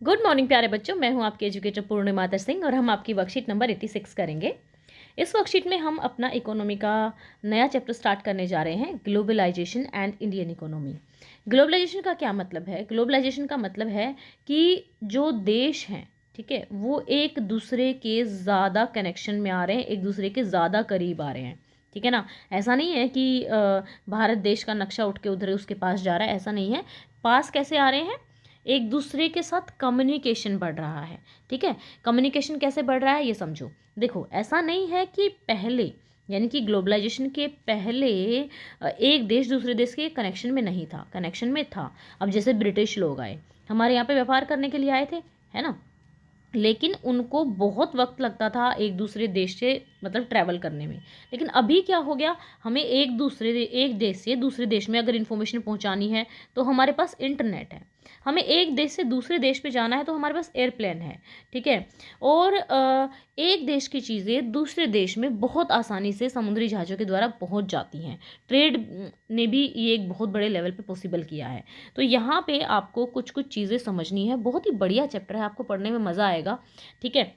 Good morning प्यारे बच्चों, मैं हूं आपकी एजुकेटर पूर्णिमा सिंह और हम आपकी वर्कशीट नंबर 86 करेंगे। इस वर्कशीट में हम अपना इकोनॉमी का नया चैप्टर स्टार्ट करने जा रहे हैं, globalisation and Indian economy. Globalisation का क्या मतलब है? ग्लोबलाइजेशन का मतलब है कि जो देश हैं, ठीक है, वो एक दूसरे के ज़्यादा कनेक्शन में आ रहे हैं, एक दूसरे के ज़्यादा करीब आ रहे हैं। ठीक है ना। ऐसा नहीं है कि भारत देश का नक्शा उठ के उधर उसके पास जा रहा है, ऐसा नहीं है। पास कैसे आ रहे हैं? एक दूसरे के साथ कम्युनिकेशन बढ़ रहा है। ठीक है, कम्युनिकेशन कैसे बढ़ रहा है ये समझो। देखो, ऐसा नहीं है कि पहले, यानी कि ग्लोबलाइजेशन के पहले एक देश दूसरे देश के कनेक्शन में नहीं था, कनेक्शन में था। अब जैसे ब्रिटिश लोग आए, हमारे यहाँ पे व्यापार करने के लिए आए थे, है ना, लेकिन उनको बहुत वक्त लगता था एक दूसरे देश से मतलब ट्रैवल करने में। लेकिन अभी क्या हो गया, हमें एक देश से दूसरे देश में अगर इन्फॉर्मेशन पहुंचानी है तो हमारे पास इंटरनेट है। हमें एक देश से दूसरे देश पे जाना है तो हमारे पास एयरप्लेन है। ठीक है, और एक देश की चीज़ें दूसरे देश में बहुत आसानी से समुद्री जहाज़ों के द्वारा पहुंच जाती हैं। ट्रेड ने भी ये एक बहुत बड़े लेवल पे पॉसिबल किया है। तो यहाँ पे आपको कुछ कुछ चीज़ें समझनी है। बहुत ही बढ़िया चैप्टर है, आपको पढ़ने में मज़ा आएगा। ठीक है,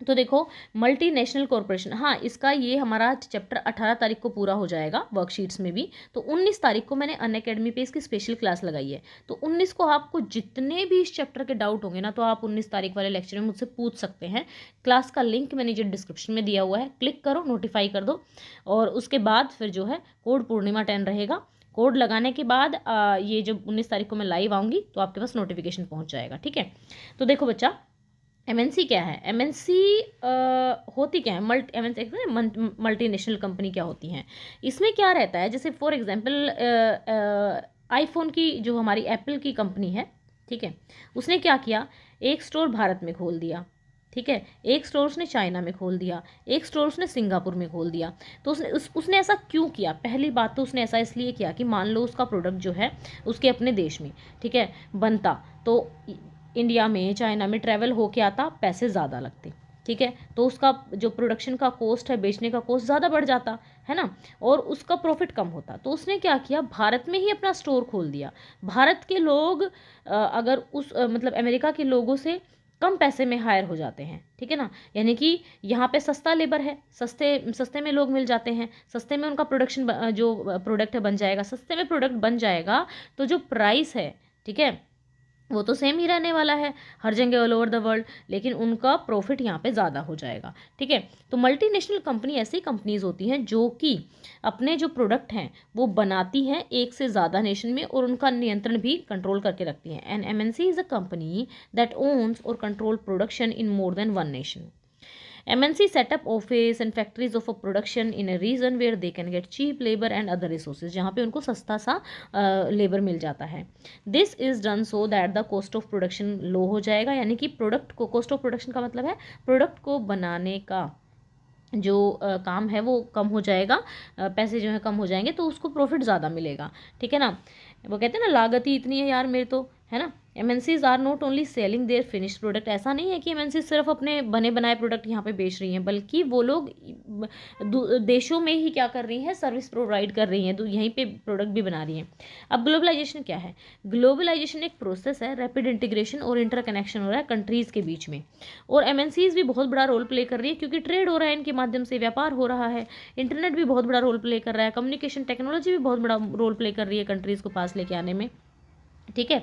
तो देखो, मल्टीनेशनल कॉरपोरेशन, हाँ, इसका ये हमारा चैप्टर 18 तारीख को पूरा हो जाएगा वर्कशीट्स में भी। तो 19 तारीख को मैंने अनअकैडमी पे इसकी स्पेशल क्लास लगाई है। तो 19 को आपको जितने भी इस चैप्टर के डाउट होंगे ना, तो आप 19 तारीख वाले लेक्चर में मुझसे पूछ सकते हैं। क्लास का लिंक मैंने जो डिस्क्रिप्शन में दिया हुआ है, क्लिक करो, नोटिफाई कर दो, और उसके बाद फिर जो है कोड पूर्णिमा 10 रहेगा। कोड लगाने के बाद ये जब 19 तारीख को मैं लाइव आऊँगी तो आपके पास नोटिफिकेशन पहुँच जाएगा। ठीक है, तो देखो बच्चा, एमएनसी क्या है? एमएनसी होती क्या है? एमएनसी मल्टीनेशनल कंपनी क्या होती हैं? इसमें क्या रहता है, जैसे फॉर एग्जांपल आईफोन की जो हमारी एप्पल की कंपनी है, ठीक है, उसने क्या किया, एक स्टोर भारत में खोल दिया। ठीक है, एक स्टोर उसने चाइना में खोल दिया, एक स्टोर उसने सिंगापुर में खोल दिया। तो उसने ऐसा क्यों किया? पहली बात तो उसने ऐसा इसलिए किया कि मान लो उसका प्रोडक्ट जो है उसके अपने देश में, ठीक है, बनता, तो इंडिया में चाइना में ट्रैवल होके आता, पैसे ज़्यादा लगते। ठीक है, तो उसका जो प्रोडक्शन का कॉस्ट है, बेचने का कॉस्ट ज़्यादा बढ़ जाता है ना, और उसका प्रॉफिट कम होता। तो उसने क्या किया, भारत में ही अपना स्टोर खोल दिया। भारत के लोग अगर उस मतलब अमेरिका के लोगों से कम पैसे में हायर हो जाते हैं। ठीक है ना, यानी कि यहाँ पे सस्ता लेबर है, सस्ते सस्ते में लोग मिल जाते हैं, सस्ते में उनका प्रोडक्शन जो प्रोडक्ट है बन जाएगा, सस्ते में प्रोडक्ट बन जाएगा, तो जो प्राइस है, ठीक है, वो तो सेम ही रहने वाला है हर जगह ऑल ओवर द वर्ल्ड, लेकिन उनका प्रॉफिट यहाँ पे ज़्यादा हो जाएगा। ठीक है, तो मल्टीनेशनल कंपनी ऐसी कंपनीज होती हैं जो कि अपने जो प्रोडक्ट हैं वो बनाती हैं एक से ज़्यादा नेशन में, और उनका नियंत्रण भी कंट्रोल करके रखती हैं। And MNC is a company that owns or control production in more than one nation. MNC set up office and factories of a production in a region where they can get cheap labor and other resources, जहाँ पे उनको सस्ता सा labour मिल जाता है। This is done so that the cost of production लो हो जाएगा, यानी कि प्रोडक्ट को, कॉस्ट ऑफ प्रोडक्शन का मतलब है प्रोडक्ट को बनाने का जो काम है वो कम हो जाएगा, पैसे जो है कम हो जाएंगे, तो उसको प्रॉफिट ज़्यादा मिलेगा। ठीक है ना, वो कहते हैं ना, लागत ही इतनी है यार मेरे तो, है ना। MNCs are not only selling their finished product, ऐसा नहीं है कि एमएनसी सिर्फ अपने बने बनाए प्रोडक्ट यहाँ पे बेच रही हैं, बल्कि वो लोग देशों में ही क्या कर रही हैं, सर्विस प्रोवाइड कर रही हैं, तो यहीं पे प्रोडक्ट भी बना रही हैं। अब ग्लोबलाइजेशन क्या है? ग्लोबलाइजेशन एक प्रोसेस है, रैपिड इंटीग्रेशन और इंटरकनेक्शन हो रहा है कंट्रीज़ के बीच में, और एमएनसीज भी बहुत बड़ा रोल प्ले कर रही है, क्योंकि ट्रेड हो रहा है, इनके माध्यम से व्यापार हो रहा है। इंटरनेट भी बहुत बड़ा रोल प्ले कर रहा है, कम्युनिकेशन टेक्नोलॉजी भी बहुत बड़ा रोल प्ले कर रही है कंट्रीज़ को पास लेके आने में। ठीक है,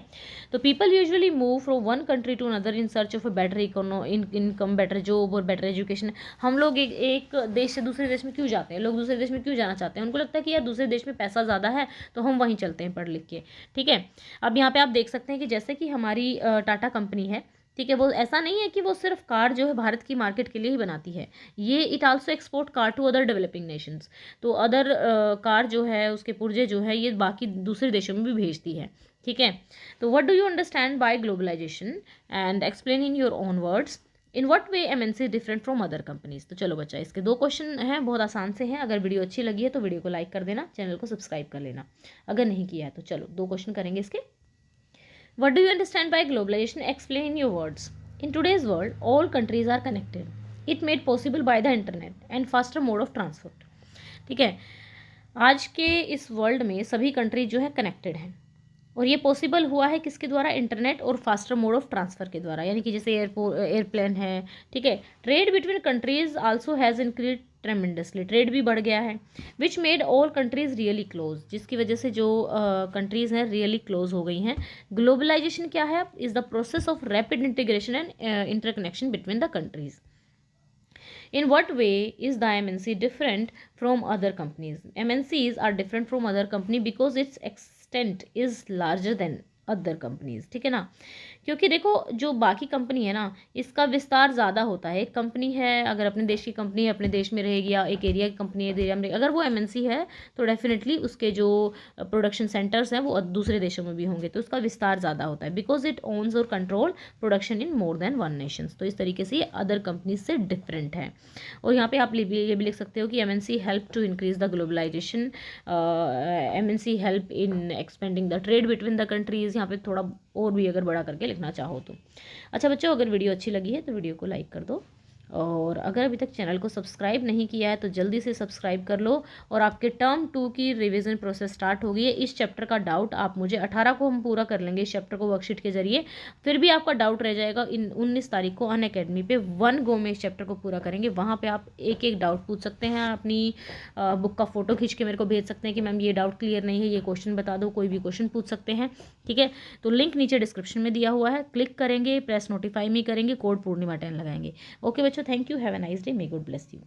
तो people usually move from one country to another in search of a better income, better job और बेटर एजुकेशन। हम लोग एक देश से दूसरे देश में क्यों जाते हैं? लोग दूसरे देश में क्यों जाना चाहते हैं? उनको लगता है कि यार दूसरे देश में पैसा ज़्यादा है, तो हम वहीं चलते हैं पढ़ लिख के। ठीक है, अब यहाँ पे आप देख सकते हैं कि जैसे कि हमारी टाटा कंपनी है, ठीक है, वो ऐसा नहीं है कि वो सिर्फ कार जो है भारत की मार्केट के लिए ही बनाती है, ये it also export car to other developing nations. तो अदर कार जो है, उसके पुर्जे जो है, ये बाकी दूसरे देशों में भी भेजती है। ठीक है, तो what do you understand by globalisation and explain in your own words. In what way MNC different from other companies. तो चलो बच्चा, इसके 2 क्वेश्चन हैं, बहुत आसान से हैं। अगर वीडियो अच्छी लगी है तो वीडियो को लाइक कर देना, चैनल को सब्सक्राइब कर लेना अगर नहीं किया है तो। चलो 2 क्वेश्चन करेंगे इसके। What do you understand by globalization? Explain in your words. In today's world, all countries are connected. It made possible by the internet and faster mode of transport. ठीक है, आज के इस वर्ल्ड में सभी कंट्री जो है कनेक्टेड हैं, और ये पॉसिबल हुआ है किसके द्वारा? इंटरनेट और फास्टर मोड ऑफ ट्रांसफ़र के द्वारा, यानी कि जैसे एयरप्लेन है, ठीक है। Trade between countries also has increase tremendously, trade भी बढ़ गया है। Which made all countries really close, जिसकी वजह से जो कंट्रीज़ हैं रियली क्लोज हो गई हैं। ग्लोबलाइजेशन क्या है? Is the process of rapid integration and interconnection between the countries. In what way is the MNC different from other companies? MNCs are different from other company because its extent is larger than other companies, ठीक है ना। क्योंकि देखो जो बाकी company है ना, इसका विस्तार ज़्यादा होता है। एक कंपनी है, अगर अपने देश की कंपनी है अपने देश में रहेगी, या एक एरिया की कंपनी है एरिया में, अगर वो एमएनसी है तो डेफिनेटली उसके जो प्रोडक्शन सेंटर्स हैं वो दूसरे देशों में भी होंगे, तो उसका विस्तार ज़्यादा होता है। Because it ons or control production in more than one Nations, तो इस तरीके से ये अदर कंपनीज से डिफरेंट है। और यहाँ पे आप ये भी लिख सकते हो कि MNC help to increase the globalisation, MNC help in expanding the trade between the countries. यहाँ पे थोड़ा और भी अगर बड़ा करके लिखना चाहो तो। अच्छा बच्चों, अगर वीडियो अच्छी लगी है तो वीडियो को लाइक कर दो, और अगर अभी तक चैनल को सब्सक्राइब नहीं किया है तो जल्दी से सब्सक्राइब कर लो। और आपके टर्म 2 की रिवीजन प्रोसेस स्टार्ट हो गई है। इस चैप्टर का डाउट आप मुझे 18 को हम पूरा कर लेंगे इस चैप्टर को वर्कशीट के जरिए। फिर भी आपका डाउट रह जाएगा, इन 19 तारीख को अनअकैडमी पे 1 गो में इस चैप्टर को पूरा करेंगे। वहाँ पे आप एक एक डाउट पूछ सकते हैं, अपनी बुक का फोटो खींच के मेरे को भेज सकते हैं कि मैम ये डाउट क्लियर नहीं है, ये क्वेश्चन बता दो, कोई भी क्वेश्चन पूछ सकते हैं, ठीक है। तो लिंक नीचे डिस्क्रिप्शन में दिया हुआ है, क्लिक करेंगे, प्रेस नोटिफाई में करेंगे, कोड पूर्णिमा 10 लगाएंगे। ओके बच्चों, thank you, have a nice day, may God bless you.